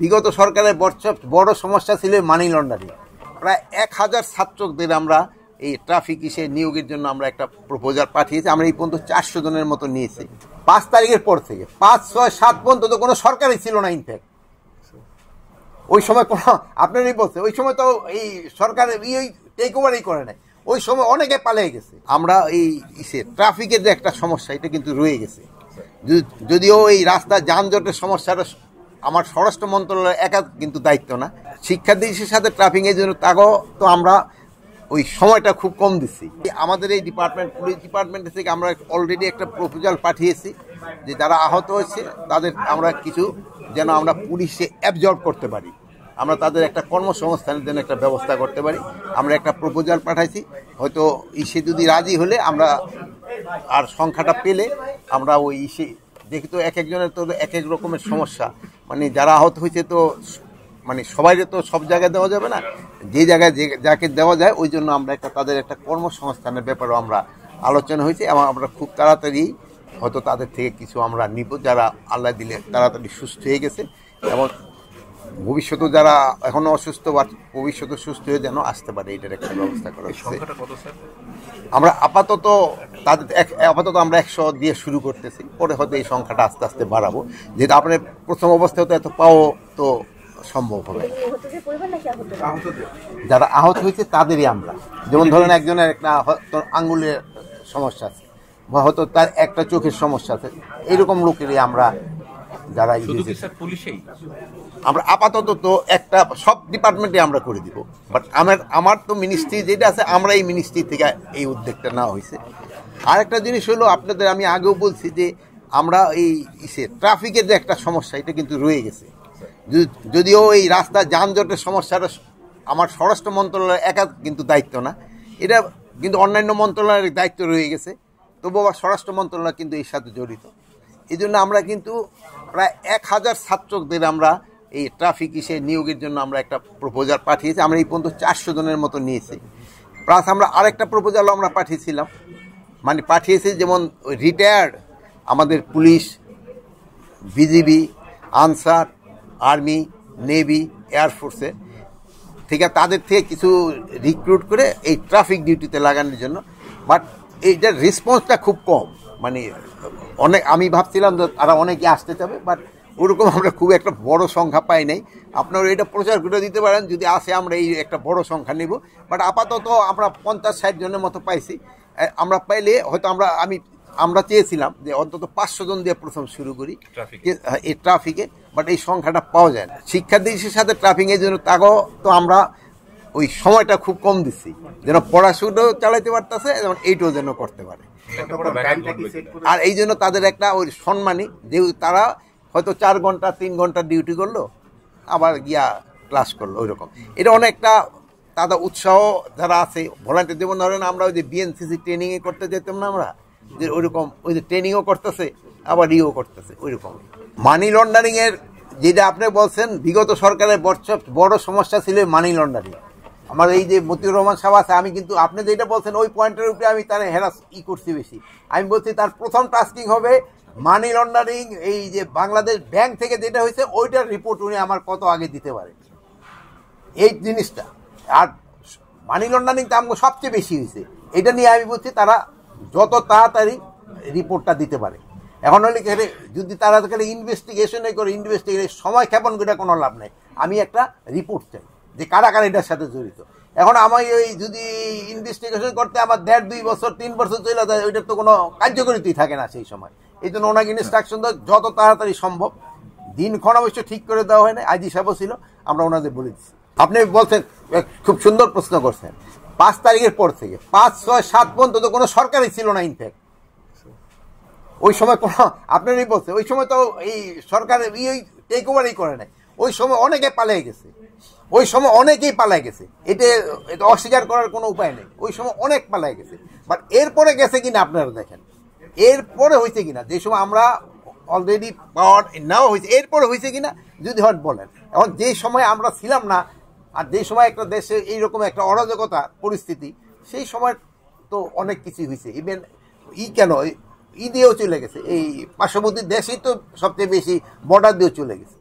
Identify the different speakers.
Speaker 1: বিগত সরকারের বড় সমস্যা ছিল মানি লন্ডারিং। প্রায় 1000 ছাত্রদের আমরা এই ট্রাফিক নিয়োগের জন্য আমরা একটা প্রপোজাল পাঠিয়েছি। আমরা এই পর্যন্ত 400 জনের মতো নিয়েছি। 5 তারিখের পর থেকে 5, 6, 7 পর্যন্ত তো কোনো সরকারই ছিল না। ইনফ্যাক্ট ওই সময় কোনো আপনারই বলছে, ওই সময় তো এই সরকার টেক ওভারই করে নাই। ওই সময় অনেকে পালিয়ে গেছে। আমরা এই ট্রাফিকের যে একটা সমস্যা, এটা কিন্তু রয়ে গেছে। যদিও এই রাস্তা যানজটের সমস্যাটা আমার স্বরাষ্ট্র মন্ত্রণালয়ের একা কিন্তু দায়িত্ব না, শিক্ষার্থীদের সাথে ট্রাফিকের জন্য তাকেও তো আমরা ওই সময়টা খুব কম দিচ্ছি। আমাদের এই ডিপার্টমেন্ট, পুলিশ ডিপার্টমেন্ট থেকে আমরা অলরেডি একটা প্রপোজাল পাঠিয়েছি যে যারা আহত হয়েছে তাদের আমরা কিছু যেন আমরা পুলিশে অ্যাবজর্ব করতে পারি, আমরা তাদের একটা কর্মসংস্থানের জন্য একটা ব্যবস্থা করতে পারি। আমরা একটা প্রপোজাল পাঠাইছি, হয়তো ইসে যদি রাজি হলে আমরা আর সংখ্যাটা পেলে আমরা ওই ইসে যেহেতু এক একজনের তো এক এক রকমের সমস্যা, মানে যারা আহত হয়েছে তো মানে সবাই তো সব জায়গায় দেওয়া যাবে না, যে জায়গায় যাকে দেওয়া যায় ওই জন্য আমরা একটা তাদের একটা কর্মসংস্থানের ব্যাপারেও আমরা আলোচনা হয়েছে এবং আমরা খুব তাড়াতাড়ি হয়তো তাদের থেকে কিছু আমরা নিব, যারা আল্লাহ দিলে তাড়াতাড়ি সুস্থ হয়ে গেছে এবং ভবিষ্যতে যারা এখনো অসুস্থ বা ভবিষ্যতে সুস্থ হয়ে যেন আসতে পারে, এটার একটা ব্যবস্থা করা হচ্ছে। আমরা আপাতত আমরা 100 দিয়ে শুরু করতেছি, পরে হয়তো এই সংখ্যাটা আস্তে আস্তে বাড়াবো, যেহেতু আপনার প্রথম অবস্থায় তো এত পাও তো সম্ভব হবে। যারা আহত হয়েছে তাদেরই আমরা, যেমন ধরেন একজনের একটা আঙ্গুলের সমস্যা আছে বা হয়তো তার একটা চোখের সমস্যা আছে, এইরকম লোকেরই আমরা যারা আমরা আপাতত তো একটা সব ডিপার্টমেন্টে আমরা করে দিব। বাট আমার তো মিনিস্ট্রি যেটা আছে, আমরা এই মিনিস্ট্রি থেকে এই উদ্যোগটা নেওয়া হয়েছে। আর একটা জিনিস হলো, আপনাদের আমি আগেও বলছি যে আমরা এই ট্রাফিকের যে একটা সমস্যা, এটা কিন্তু রয়ে গেছে। যদিও এই রাস্তা যানজটের সমস্যাটা আমার স্বরাষ্ট্র মন্ত্রণালয়ের একা কিন্তু দায়িত্ব না, এটা কিন্তু অন্যান্য মন্ত্রণালয়ের দায়িত্ব রয়ে গেছে, তবুও স্বরাষ্ট্র মন্ত্রণালয় কিন্তু এর সাথে জড়িত। এই জন্য আমরা কিন্তু প্রায় 1000 ছাত্রদের আমরা এই ট্রাফিক নিয়োগের জন্য আমরা একটা প্রপোজাল পাঠিয়েছি। আমরা এই পর্যন্ত 400 জনের মতো নিয়েছি। প্লাস আমরা আরেকটা প্রপোজালও আমরা পাঠিয়েছি, যেমন রিটায়ার্ড আমাদের police, BGB, Ansar, army, navy, এয়ারফোর্সে থেকে তাদের থেকে কিছু রিক্রুট করে এই ট্রাফিক ডিউটিতে লাগানোর জন্য। বাট এইটার রেসপন্সটা খুব কম, মানে আমি ভাবছিলাম যে তারা অনেকে আসতে চাবে, বাট ওরকম আমরা খুব একটা বড় সংখ্যা পাই নাই। আপনারা এটা প্রচার করে দিতে পারেন, যদি আসে আমরা এই একটা বড় সংখ্যা নেব। বাট আপাতত আমরা 50-60 জনের মতো পাইছি। আমরা পাইলে হয়তো আমরা চেয়েছিলাম যে অন্তত 500 জন দিয়ে প্রথম শুরু করি এই ট্রাফিকে, বাট এই সংখ্যাটা পাওয়া যায় না। শিক্ষার্থীদের সাথে ট্রাফিকের জন্য তাকেও তো আমরা ওই সময়টা খুব কম দিচ্ছি, যেন পড়াশোনাও চালাইতে পারতেছে এবং এইটাও যেন করতে পারে। আর এই জন্য তাদের একটা ওই সম্মানী, যে তারা হয়তো 4 ঘন্টা 3 ঘন্টা ডিউটি করলো, আবার গিয়া ক্লাস করলো, ওই রকম। এটা অনেকটা তাদের উৎসাহ যারা আছে ভলান্টিয়ার, যেমন ধরেন আমরা ওই যে বিএনসিসি ট্রেনিংয়ে করতে যেতাম না আমরা, যে ওইরকম ওই যে ট্রেনিংও করতেছে আবার করতেছে ওইরকম। মানি লন্ডারিংয়ের যেটা আপনি বলছেন, বিগত সরকারের বড় সমস্যা ছিল মানি লন্ডারিং। আমার এই যে মতিউর রহমান সাহেব আছে, আমি কিন্তু আপনি যেটা বলছেন ওই পয়েন্টের উপরে আমি তার করছি বেশি। আমি বলছি তার প্রথম টাস্কিং হবে মানি লন্ডারিং, এই যে বাংলাদেশ ব্যাংক থেকে যেটা হয়েছে ওইটার রিপোর্ট উনি আমার কত আগে দিতে পারে, এই জিনিসটা। আর মানি লন্ডারিংটা আমাকে সবচেয়ে বেশি হয়েছে, এটা নিয়ে আমি বলছি তারা যত তাড়াতাড়ি রিপোর্টটা দিতে পারে। এখন হলে যদি তারা ইনভেস্টিগেশনে করে সময় ক্ষেপণ করে কোনো লাভ নেই। আমি একটা রিপোর্ট চাই যে কারা কারা এটার সাথে জড়িত। এখন আমি ওই যদি ইনভেস্টিগেশন করতে আমার 1.5-2 বছর 3 বছর চলে যায়, ওইটার তো কোনো কার্যকরিতাই থাকে না সেই সময়। এই জন্য ওনাকে ইনস্ট্রাকশন দেওয়া যত তাড়াতাড়ি সম্ভব। দিনক্ষণ অবশ্য ঠিক করে দেওয়া হয় না, আইজি সাহেবও ছিল, আমরা ওনাদের বলে দিচ্ছি। আপনি বলছেন, খুব সুন্দর প্রশ্ন করছেন, 5 তারিখের পর থেকে 5, 6, 7 পর্যন্ত তো কোনো সরকারই ছিল না। ইনফ্যাক্ট ওই সময় কোনো আপনারই বলছে, ওই সময় তো এই সরকার টেক ওভারই করে নাই। ওই সময় অনেকে পালিয়ে গেছে, ওই সময় অনেকেই পালিয়ে গেছে, এটা অস্বীকার করার কোনো উপায় নেই। ওই সময় অনেক পালিয়ে গেছে, বাট এরপরে গেছে কিনা আপনারা দেখেন, এরপরে হয়েছে কিনা, যে সময় আমরা অলরেডি পাওয়ার নেওয়া হয়েছে এরপরে হয়েছে কিনা যদি হন বলেন। এখন যে সময় আমরা ছিলাম না, আর যে সময় একটা দেশে এইরকম একটা অরাজকতা পরিস্থিতি, সেই সময় তো অনেক কিছুই হয়েছে। ইভেন কেন দিয়েও চলে গেছে, এই পার্শ্ববর্তী দেশেই তো সবচেয়ে বেশি বর্ডার দিয়েও চলে গেছে।